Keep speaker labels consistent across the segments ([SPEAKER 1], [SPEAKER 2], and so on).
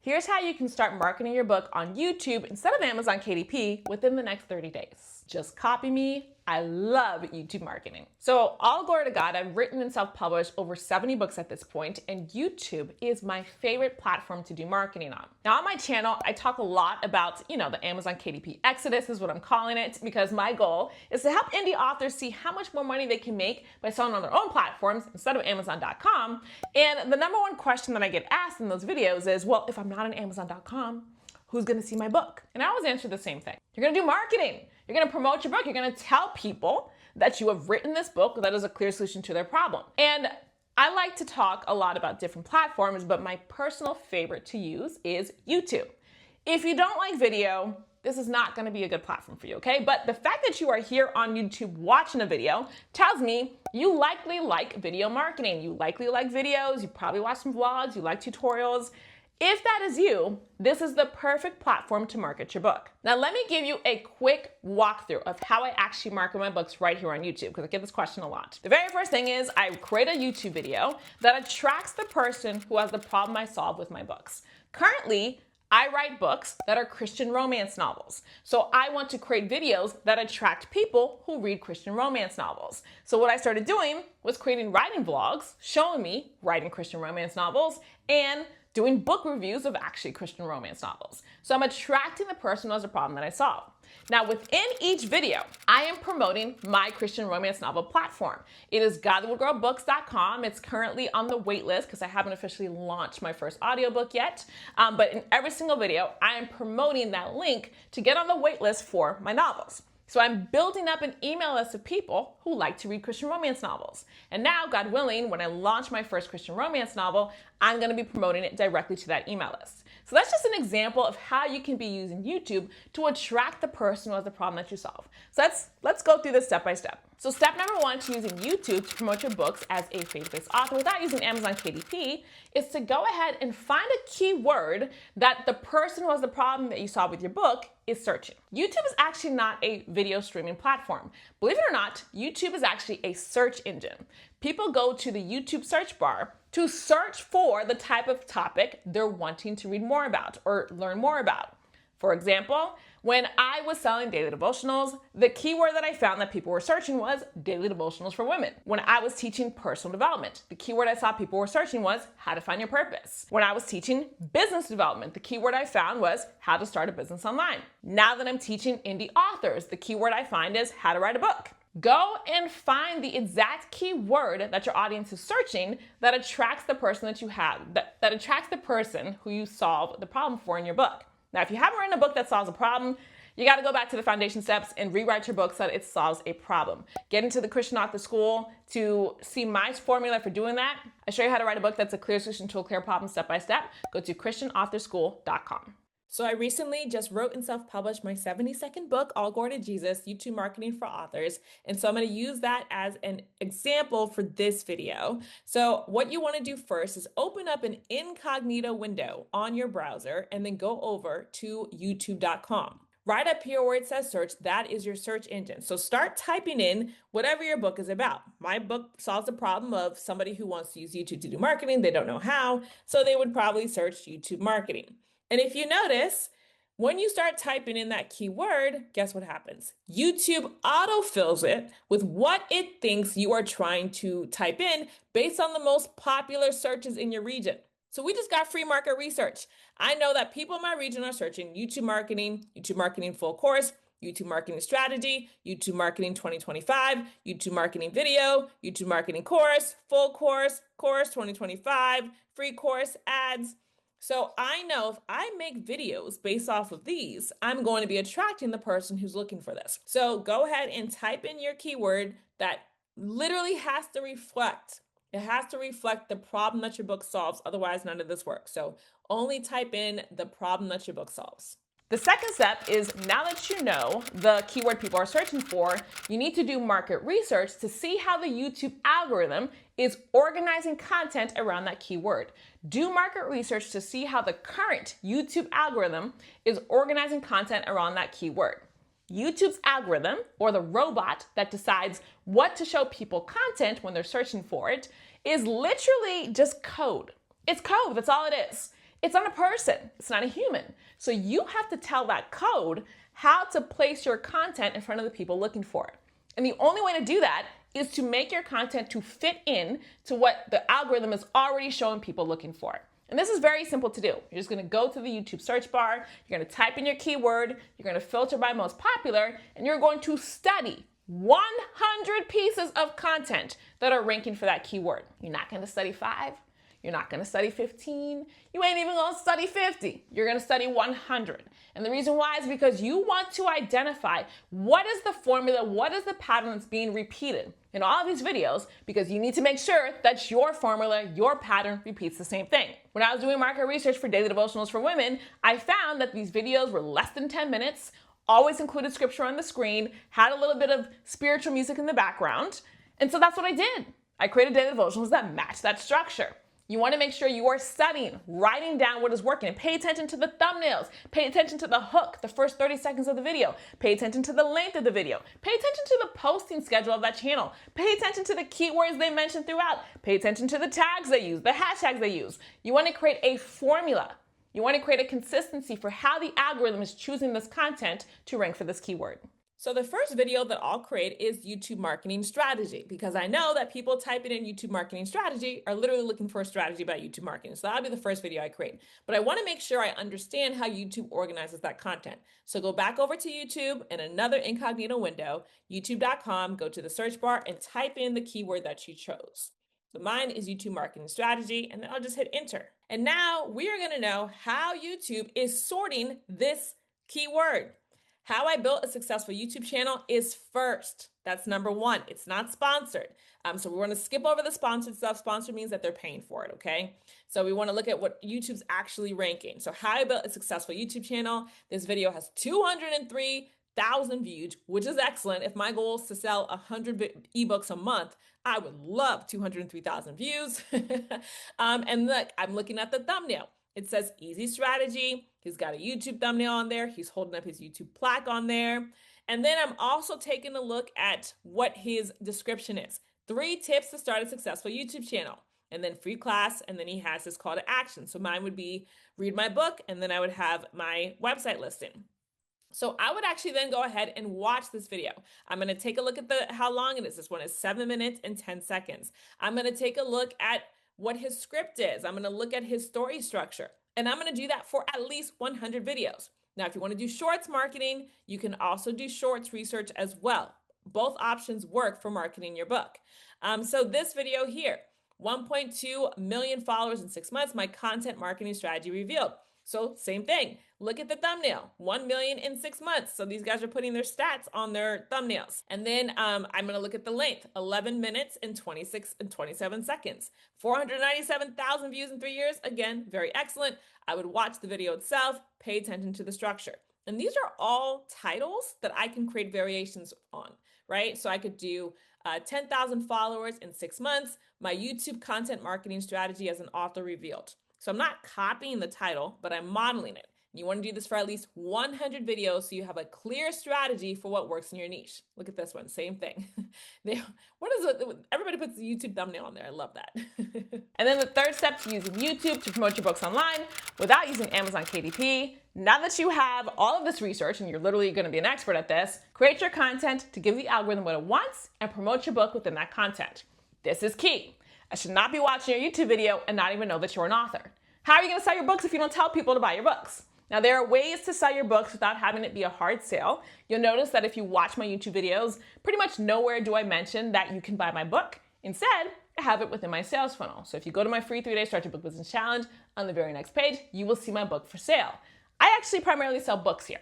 [SPEAKER 1] Here's how you can start marketing your book on YouTube instead of Amazon KDP within the next 30 days. Just copy me. I love YouTube marketing. So all glory to God, I've written and self-published over 70 books at this point, and YouTube is my favorite platform to do marketing on. Now on my channel, I talk a lot about, the Amazon KDP Exodus is what I'm calling it, because my goal is to help indie authors see how much more money they can make by selling on their own platforms instead of Amazon.com. And the number one question that I get asked in those videos is, well, if I'm not on Amazon.com, who's gonna see my book? And I always answer the same thing. You're gonna do marketing. You're gonna promote your book. You're gonna tell people that you have written this book that is a clear solution to their problem. And I like to talk a lot about different platforms, but my personal favorite to use is YouTube. If you don't like video, this is not gonna be a good platform for you, okay? But the fact that you are here on YouTube watching a video tells me you likely like video marketing. You likely like videos, you probably watch some vlogs, you like tutorials. If that is you, this is the perfect platform to market your book. Now, let me give you a quick walkthrough of how I actually market my books right here on YouTube, because I get this question a lot. The very first thing is I create a YouTube video that attracts the person who has the problem I solve with my books. Currently, I write books that are Christian romance novels. So I want to create videos that attract people who read Christian romance novels. So what I started doing was creating writing vlogs, showing me writing Christian romance novels, and doing book reviews of actually Christian romance novels. So I'm attracting the person who has a problem that I solve. Now within each video, I am promoting my Christian romance novel platform. It is godwillgrowbooks.com. It's currently on the wait list because I haven't officially launched my first audiobook yet. But in every single video, I am promoting that link to get on the wait list for my novels. So I'm building up an email list of people who like to read Christian romance novels. And now, God willing, when I launch my first Christian romance novel, I'm gonna be promoting it directly to that email list. So that's just an example of how you can be using YouTube to attract the person who has the problem that you solve. So let's go through this step by step. So step number one to using YouTube to promote your books as a faith-based author without using Amazon KDP is to go ahead and find a keyword that the person who has the problem that you solve with your book is searching. YouTube is actually not a video streaming platform. Believe it or not, YouTube is actually a search engine. People go to the YouTube search bar to search for the type of topic they're wanting to read more about or learn more about. For example, when I was selling daily devotionals, the keyword that I found that people were searching was daily devotionals for women. When I was teaching personal development, the keyword I saw people were searching was how to find your purpose. When I was teaching business development, the keyword I found was how to start a business online. Now that I'm teaching indie authors, the keyword I find is how to write a book. Go and find the exact keyword that your audience is searching that attracts the person that you have, that attracts the person who you solve the problem for in your book. Now, if you haven't written a book that solves a problem, you got to go back to the foundation steps and rewrite your book so that it solves a problem. Get into the Christian Author School to see my formula for doing that. I show you how to write a book that's a clear solution to a clear problem step by step. Go to christianauthorSchool.com. So I recently just wrote and self-published my 70-second book, All Glory to Jesus, YouTube Marketing for Authors. And so I'm going to use that as an example for this video. So what you want to do first is open up an incognito window on your browser and then go over to youtube.com. Right up here where it says search, that is your search engine. So start typing in whatever your book is about. My book solves the problem of somebody who wants to use YouTube to do marketing. They don't know how, so they would probably search YouTube marketing. And if you notice, when you start typing in that keyword, guess what happens? YouTube autofills it with what it thinks you are trying to type in based on the most popular searches in your region. So we just got free market research. I know that people in my region are searching YouTube marketing full course, YouTube marketing strategy, YouTube marketing 2025, YouTube marketing video, YouTube marketing course, full course, course 2025, free course, ads. So I know if I make videos based off of these, I'm going to be attracting the person who's looking for this. So go ahead and type in your keyword that literally has to reflect. It has to reflect the problem that your book solves. Otherwise, none of this works. So only type in the problem that your book solves. The second step is, now that you know the keyword people are searching for, you need to do market research to see how the YouTube algorithm is organizing content around that keyword. Do market research to see how the current YouTube algorithm is organizing content around that keyword. YouTube's algorithm, or the robot that decides what to show people content when they're searching for it, is literally just code. It's code, that's all it is. It's not a person, it's not a human. So you have to tell that code how to place your content in front of the people looking for it. And the only way to do that is to make your content to fit in to what the algorithm is already showing people looking for. And this is very simple to do. You're just gonna go to the YouTube search bar, you're gonna type in your keyword, you're gonna filter by most popular, and you're going to study 100 pieces of content that are ranking for that keyword. You're not gonna study 5, you're not gonna study 15, you ain't even gonna study 50. You're gonna study 100. And the reason why is because you want to identify what is the formula, what is the pattern that's being repeated in all of these videos, because you need to make sure that your formula, your pattern repeats the same thing. When I was doing market research for daily devotionals for women, I found that these videos were less than 10 minutes, always included scripture on the screen, had a little bit of spiritual music in the background. And so that's what I did. I created daily devotionals that match that structure. You want to make sure you are studying, writing down what is working, and pay attention to the thumbnails, pay attention to the hook, the first 30 seconds of the video, pay attention to the length of the video, pay attention to the posting schedule of that channel, pay attention to the keywords they mention throughout, pay attention to the tags they use, the hashtags they use. You want to create a formula. You want to create a consistency for how the algorithm is choosing this content to rank for this keyword. So the first video that I'll create is YouTube marketing strategy, because I know that people typing in YouTube marketing strategy are literally looking for a strategy about YouTube marketing. So that'll be the first video I create. But I want to make sure I understand how YouTube organizes that content. So go back over to YouTube in another incognito window, youtube.com, go to the search bar and type in the keyword that you chose. So mine is YouTube marketing strategy, and then I'll just hit enter. And now we are going to know how YouTube is sorting this keyword. How I built a successful YouTube channel is first. That's number one. It's not sponsored. So we want to skip over the sponsored stuff. Sponsored means that they're paying for it, okay? So we want to look at what YouTube's actually ranking. So how I built a successful YouTube channel. This video has 203,000 views, which is excellent. If my goal is to sell 100 ebooks a month, I would love 203,000 views. And look, I'm looking at the thumbnail. It says easy strategy. He's got a YouTube thumbnail on there. He's holding up his YouTube plaque on there. And then I'm also taking a look at what his description is. 3 tips to start a successful YouTube channel. And then free class. And then he has his call to action. So mine would be read my book. And then I would have my website listing. So I would actually then go ahead and watch this video. I'm going to take a look at how long it is. This one is 7 minutes and 10 seconds. I'm going to take a look at what his script is. I'm going to look at his story structure, and I'm going to do that for at least 100 videos. Now, if you want to do shorts marketing, you can also do shorts research as well. Both options work for marketing your book. So this video here, 1.2 million followers in 6 months, my content marketing strategy revealed. So same thing, look at the thumbnail, 1 million in 6 months. So these guys are putting their stats on their thumbnails. And then I'm gonna look at the length, 11 minutes and 27 seconds, 497,000 views in 3 years. Again, very excellent. I would watch the video itself, pay attention to the structure. And these are all titles that I can create variations on, right? So I could do 10,000 followers in 6 months, my YouTube content marketing strategy as an author revealed. So I'm not copying the title, but I'm modeling it. You want to do this for at least 100 videos so you have a clear strategy for what works in your niche. Look at this one, same thing. Everybody puts the YouTube thumbnail on there. I love that. And then the third step is using YouTube to promote your books online without using Amazon KDP. Now that you have all of this research and you're literally going to be an expert at this, create your content to give the algorithm what it wants and promote your book within that content. This is key. I should not be watching your YouTube video and not even know that you're an author. How are you going to sell your books if you don't tell people to buy your books? Now, there are ways to sell your books without having it be a hard sale. You'll notice that if you watch my YouTube videos, pretty much nowhere do I mention that you can buy my book. Instead, I have it within my sales funnel. So if you go to my free 3-day Start Your Book Business Challenge, on the very next page, you will see my book for sale. I actually primarily sell books here.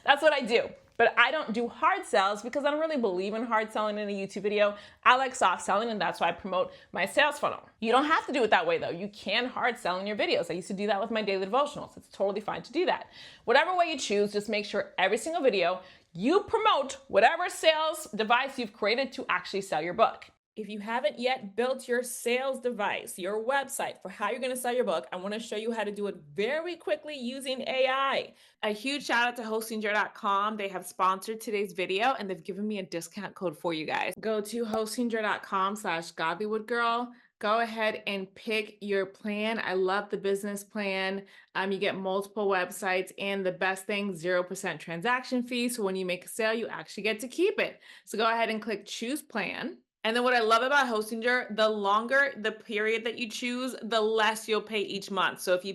[SPEAKER 1] That's what I do. But I don't do hard sells because I don't really believe in hard selling in a YouTube video. I like soft selling, and that's why I promote my sales funnel. You don't have to do it that way though. You can hard sell in your videos. I used to do that with my daily devotionals. It's totally fine to do that. Whatever way you choose, just make sure every single video you promote whatever sales device you've created to actually sell your book. If you haven't yet built your sales device, your website for how you're going to sell your book, I want to show you how to do it very quickly using AI. A huge shout out to hostingjar.com. They have sponsored today's video and they've given me a discount code for you guys. Go to hostingjar.com/godlywoodgirl. go ahead and pick your plan. I love the business plan. You get multiple websites, and the best thing, 0% transaction fee. So when you make a sale, you actually get to keep it. So go ahead and click choose plan. And then what I love about Hostinger, the longer the period that you choose, the less you'll pay each month. So if you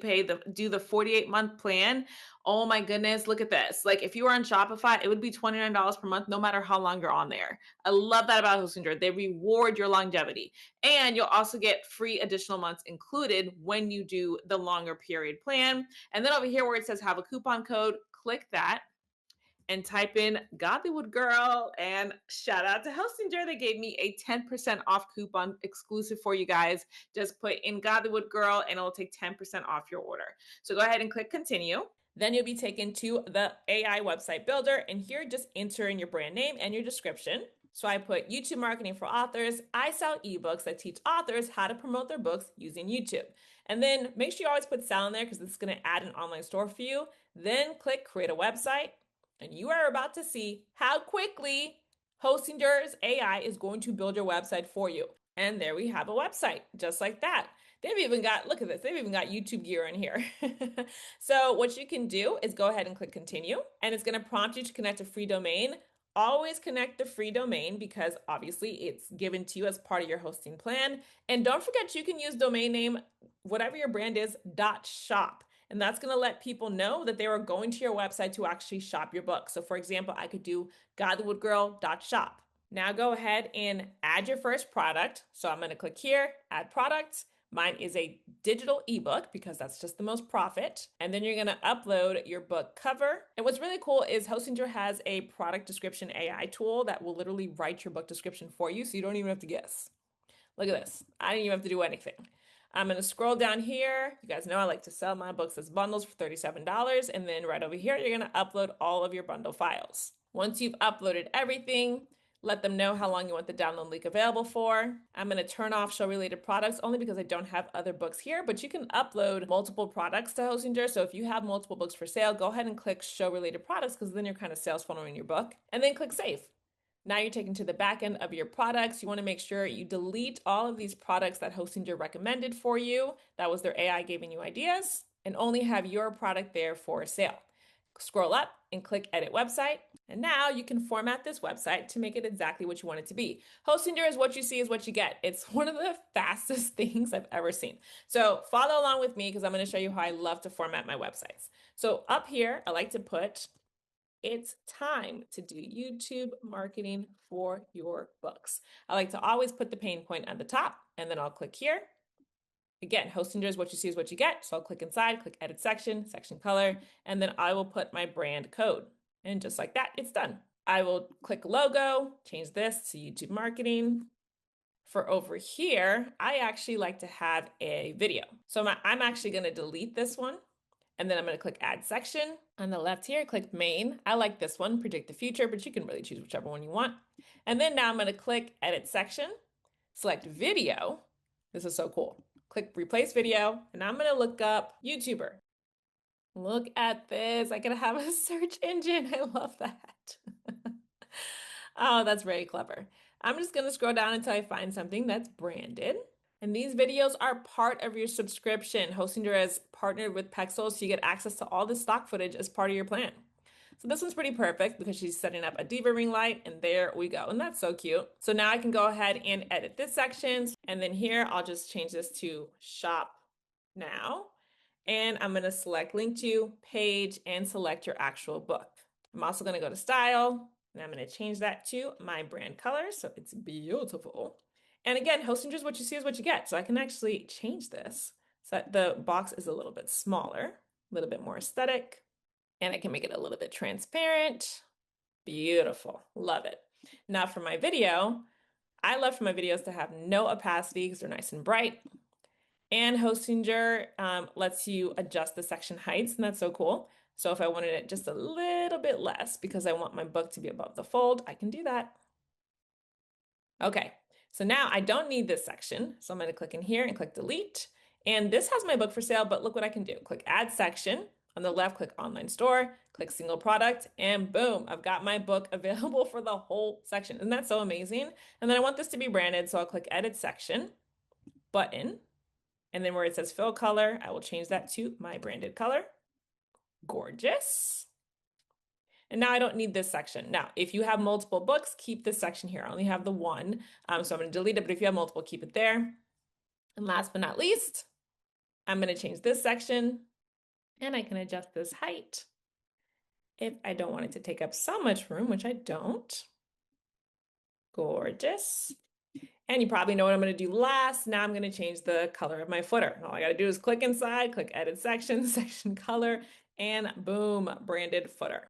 [SPEAKER 1] do the 48-month plan, oh my goodness, look at this. Like if you were on Shopify, it would be $29 per month, no matter how long you're on there. I love that about Hostinger. They reward your longevity. And you'll also get free additional months included when you do the longer period plan. And then over here where it says have a coupon code, click that and type in Godlywood Girl, and shout out to Hostinger. They gave me a 10% off coupon exclusive for you guys. Just put in Godlywood Girl and it'll take 10% off your order. So go ahead and click continue. Then you'll be taken to the AI website builder, and here just enter in your brand name and your description. So I put YouTube marketing for authors. I sell ebooks that teach authors how to promote their books using YouTube. And then make sure you always put sell in there because this is going to add an online store for you. Then click create a website. And you are about to see how quickly Hostinger's AI is going to build your website for you. And there we have a website, just like that. They've even got, look at this, they've even got YouTube gear in here. So what you can do is go ahead and click continue, and it's going to prompt you to connect a free domain. Always connect the free domain because obviously it's given to you as part of your hosting plan. And don't forget you can use domain name, whatever your brand is, .shop. And that's going to let people know that they are going to your website to actually shop your book. So for example, I could do godlywoodgirl.shop. Now go ahead and add your first product. So I'm going to click here, add products. Mine is a digital ebook because that's just the most profit. And then you're going to upload your book cover. And what's really cool is Hostinger has a product description AI tool that will literally write your book description for you. So you don't even have to guess. Look at this. I didn't even have to do anything. I'm going to scroll down here. You guys know I like to sell my books as bundles for $37. And then right over here, you're going to upload all of your bundle files. Once you've uploaded everything, let them know how long you want the download link available for. I'm going to turn off show related products only because I don't have other books here, but you can upload multiple products to Hostinger. So if you have multiple books for sale, go ahead and click show related products because then you're kind of sales funneling your book, and then click save. Now you're taken to the back end of your products. You want to make sure you delete all of these products that Hostinger recommended for you. That was their AI giving you ideas, and only have your product there for sale. Scroll up and click edit website. And now you can format this website to make it exactly what you want it to be. Hostinger is what you see is what you get. It's one of the fastest things I've ever seen. So follow along with me because I'm going to show you how I love to format my websites. So up here, I like to put it's time to do YouTube marketing for your books. I like to always put the pain point at the top, and then I'll click here. Again, Hostinger is what you see is what you get. So I'll click inside, click edit section, section color, and then I will put my brand code. And just like that, it's done. I will click logo, change this to YouTube marketing. For over here, I actually like to have a video. So I'm actually going to delete this one. And then I'm going to click add section. On the left here, click main. I like this one, predict the future, but you can really choose whichever one you want. And then now I'm going to click edit section, select video. This is so cool. Click replace video, and I'm going to look up YouTuber. Look at this. I can have a search engine. I love that. Oh, that's very clever. I'm just going to scroll down until I find something that's branded. And these videos are part of your subscription. Hostinger has partnered with Pexels, so you get access to all the stock footage as part of your plan. So this one's pretty perfect because she's setting up a diva ring light, and there we go. And that's so cute. So now I can go ahead and edit this section. And then here, I'll just change this to shop now. And I'm going to select link to page and select your actual book. I'm also going to go to style, and I'm going to change that to my brand color. So it's beautiful. And again, Hostinger is what you see is what you get. So I can actually change this so that the box is a little bit smaller, a little bit more aesthetic, and I can make it a little bit transparent. Beautiful. Love it. Now for my video, I love for my videos to have no opacity because they're nice and bright. And Hostinger lets you adjust the section heights, and that's so cool. So if I wanted it just a little bit less because I want my book to be above the fold, I can do that. Okay. So now I don't need this section. So I'm going to click in here and click delete. And this has my book for sale, but look what I can do. Click add section. On the left, click online store, click single product, and boom, I've got my book available for the whole section. Isn't that so amazing? And then I want this to be branded, so I'll click edit section. button. And then where it says fill color, I will change that to my branded color. Gorgeous. And now I don't need this section. Now, if you have multiple books, keep this section here. I only have the one, so I'm going to delete it, but if you have multiple, keep it there. And last but not least, I'm going to change this section, and I can adjust this height if I don't want it to take up so much room, which I don't. Gorgeous. And you probably know what I'm going to do last. Now I'm going to change the color of my footer. And all I got to do is click inside, click edit section, section color, and boom, branded footer.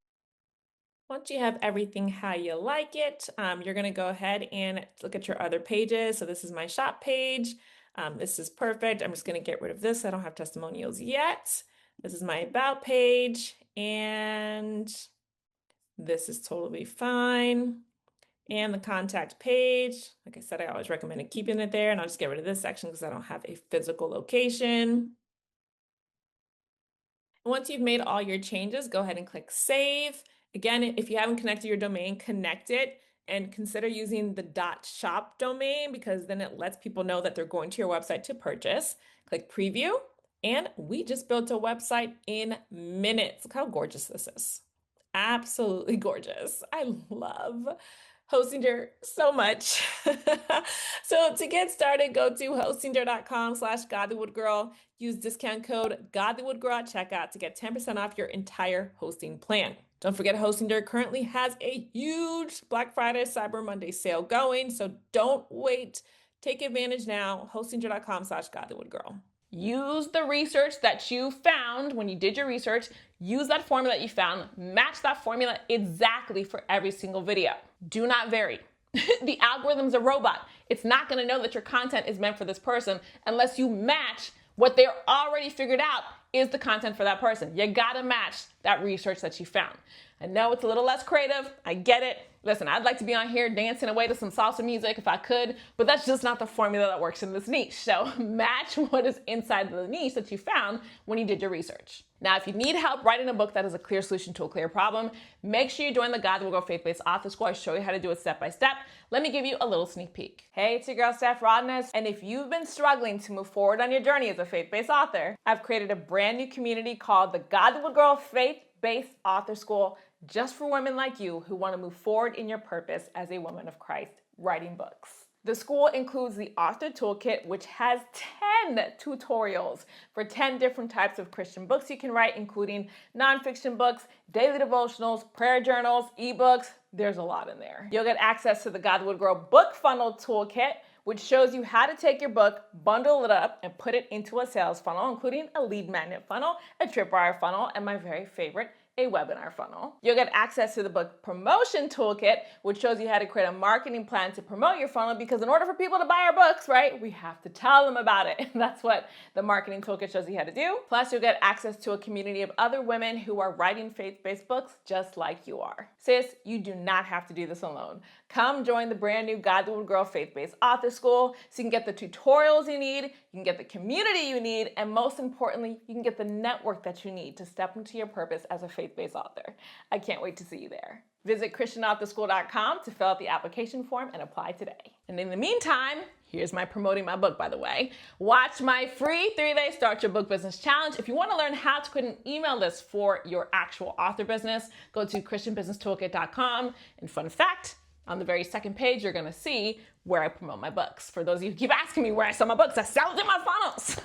[SPEAKER 1] Once you have everything how you like it, you're going to go ahead and look at your other pages. So this is my shop page. This is perfect. I'm just going to get rid of this. I don't have testimonials yet. This is my about page, and this is totally fine. And the contact page, like I said, I always recommend keeping it there, and I'll just get rid of this section because I don't have a physical location. Once you've made all your changes, go ahead and click save. Again, if you haven't connected your domain, connect it and consider using the .shop domain because then it lets people know that they're going to your website to purchase. Click preview, and we just built a website in minutes. Look how gorgeous this is. Absolutely gorgeous. I love Hostinger so much. So to get started, go to hostinger.com/godlywoodgirl. Use discount code godlywoodgirl at checkout to get 10% off your entire hosting plan. Don't forget, Hostinger currently has a huge Black Friday, Cyber Monday sale going, so don't wait. Take advantage now. Hostinger.com/godlywoodgirl. Use the research that you found when you did your research. Use that formula that you found. Match that formula exactly for every single video. Do not vary. The algorithm's a robot. It's not going to know that your content is meant for this person unless you match what they're already figured out is the content for that person. You gotta match that research that you found. I know it's a little less creative. I get it. Listen, I'd like to be on here dancing away to some salsa music if I could, but that's just not the formula that works in this niche. So match what is inside the niche that you found when you did your research. Now, if you need help writing a book that is a clear solution to a clear problem, make sure you join the God Will Grow Faith-Based Author School. I show you how to do it step by step. Let me give you a little sneak peek. Hey, it's your girl, Steph Rodness. And if you've been struggling to move forward on your journey as a faith-based author, I've created a brand new community called the God Will Grow Faith-Based Author School, just for women like you who want to move forward in your purpose as a woman of Christ writing books. The school includes the Author Toolkit, which has 10 tutorials for 10 different types of Christian books you can write, including nonfiction books, daily devotionals, prayer journals, ebooks. There's a lot in there. You'll get access to the God Would Grow Book Funnel Toolkit, which shows you how to take your book, bundle it up, and put it into a sales funnel, including a lead magnet funnel, a tripwire funnel, and my very favorite, a webinar funnel. You'll get access to the book promotion toolkit, which shows you how to create a marketing plan to promote your funnel, because in order for people to buy our books, right, we have to tell them about it. And that's what the marketing toolkit shows you how to do. Plus, you'll get access to a community of other women who are writing faith-based books just like you are. Sis, you do not have to do this alone. Come join the brand new God Would Grow Faith-Based Author School so you can get the tutorials you need, you can get the community you need, and most importantly, you can get the network that you need to step into your purpose as a faith-based author. I can't wait to see you there. Visit christianauthorSchool.com to fill out the application form and apply today. And in the meantime, here's my promoting my book, by the way. Watch my free 3-day Start Your Book Business Challenge. If you want to learn how to create an email list for your actual author business, go to christianbusinesstoolkit.com. And fun fact, on the very second page, you're going to see where I promote my books. For those of you who keep asking me where I sell my books, I sell it in my funnels.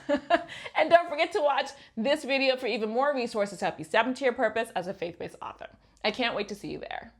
[SPEAKER 1] And don't forget to watch this video for even more resources to help you step into your purpose as a faith-based author. I can't wait to see you there.